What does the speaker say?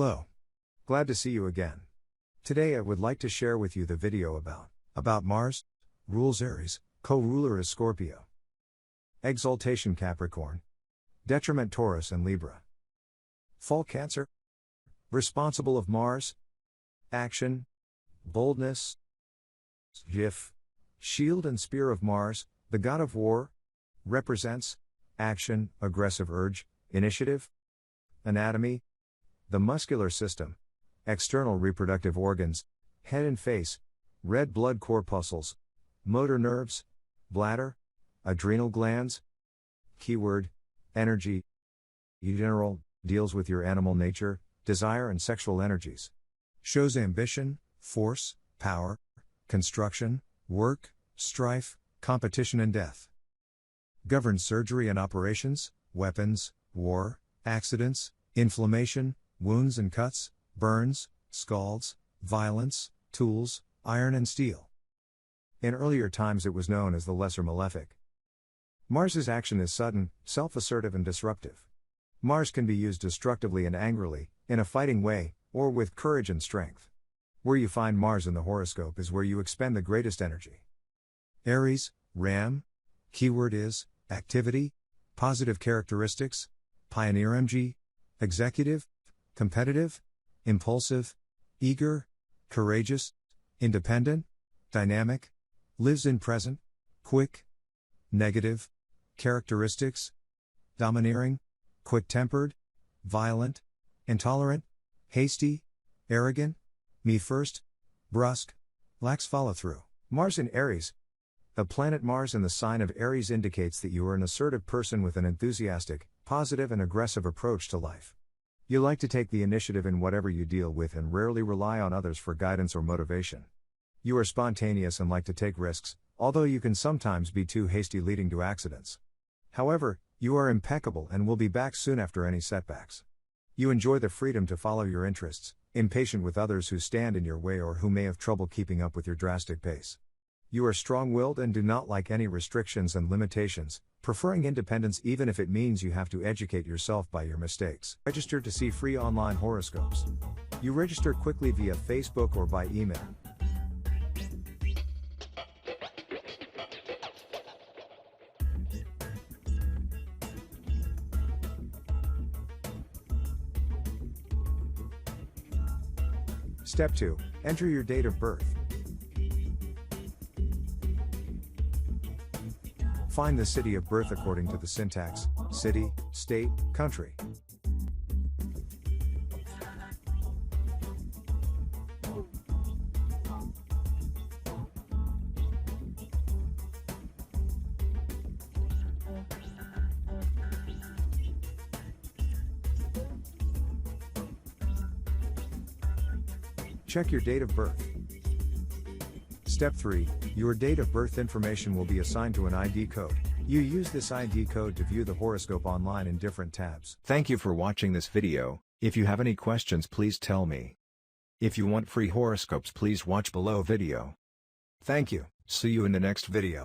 Hello. Glad to see you again. Today I would like to share with you the video about Mars, rules Aries, co-ruler is Scorpio. Exaltation Capricorn. Detriment Taurus and Libra. Fall Cancer. Responsible of Mars. Action. Boldness. GIF. Shield and Spear of Mars, the god of war. Represents action, aggressive urge, initiative. Anatomy. The muscular system. External reproductive organs, head and face, red blood corpuscles, motor nerves, bladder, adrenal glands. Keyword, energy. General, deals with your animal nature, desire and sexual energies. Shows ambition, force, power, construction, work, strife, competition and death. Governs surgery and operations, weapons, war, accidents, inflammation, wounds and cuts, burns, scalds, violence, tools, iron and steel. In earlier times it was known as the Lesser Malefic. Mars's action is sudden, self-assertive and disruptive. Mars can be used destructively and angrily, in a fighting way, or with courage and strength. Where you find Mars in the horoscope is where you expend the greatest energy. Aries, Ram. Keyword is, activity, positive characteristics, pioneer MG, executive, competitive, impulsive, eager, courageous, independent, dynamic, lives in present, quick. Negative characteristics, domineering, quick-tempered, violent, intolerant, hasty, arrogant, me first, brusque, lacks follow-through. Mars in Aries. The planet Mars in the sign of Aries indicates that you are an assertive person with an enthusiastic, positive and aggressive approach to life. You like to take the initiative in whatever you deal with and rarely rely on others for guidance or motivation. You are spontaneous and like to take risks, although you can sometimes be too hasty, leading to accidents. However, you are impeccable and will be back soon after any setbacks. You enjoy the freedom to follow your interests, impatient with others who stand in your way or who may have trouble keeping up with your drastic pace. You are strong-willed and do not like any restrictions and limitations, preferring independence even if it means you have to educate yourself by your mistakes. Register to see free online horoscopes. You register quickly via Facebook or by email. Step 2. Enter your date of birth. Find the city of birth according to the syntax: city, state, country. Check your date of birth. Step 3. Your date of birth information will be assigned to an ID code. You use this ID code to view the horoscope online in different tabs. Thank you for watching this video. If you have any questions, please tell me. If you want free horoscopes, please watch below video. Thank you. See you in the next video.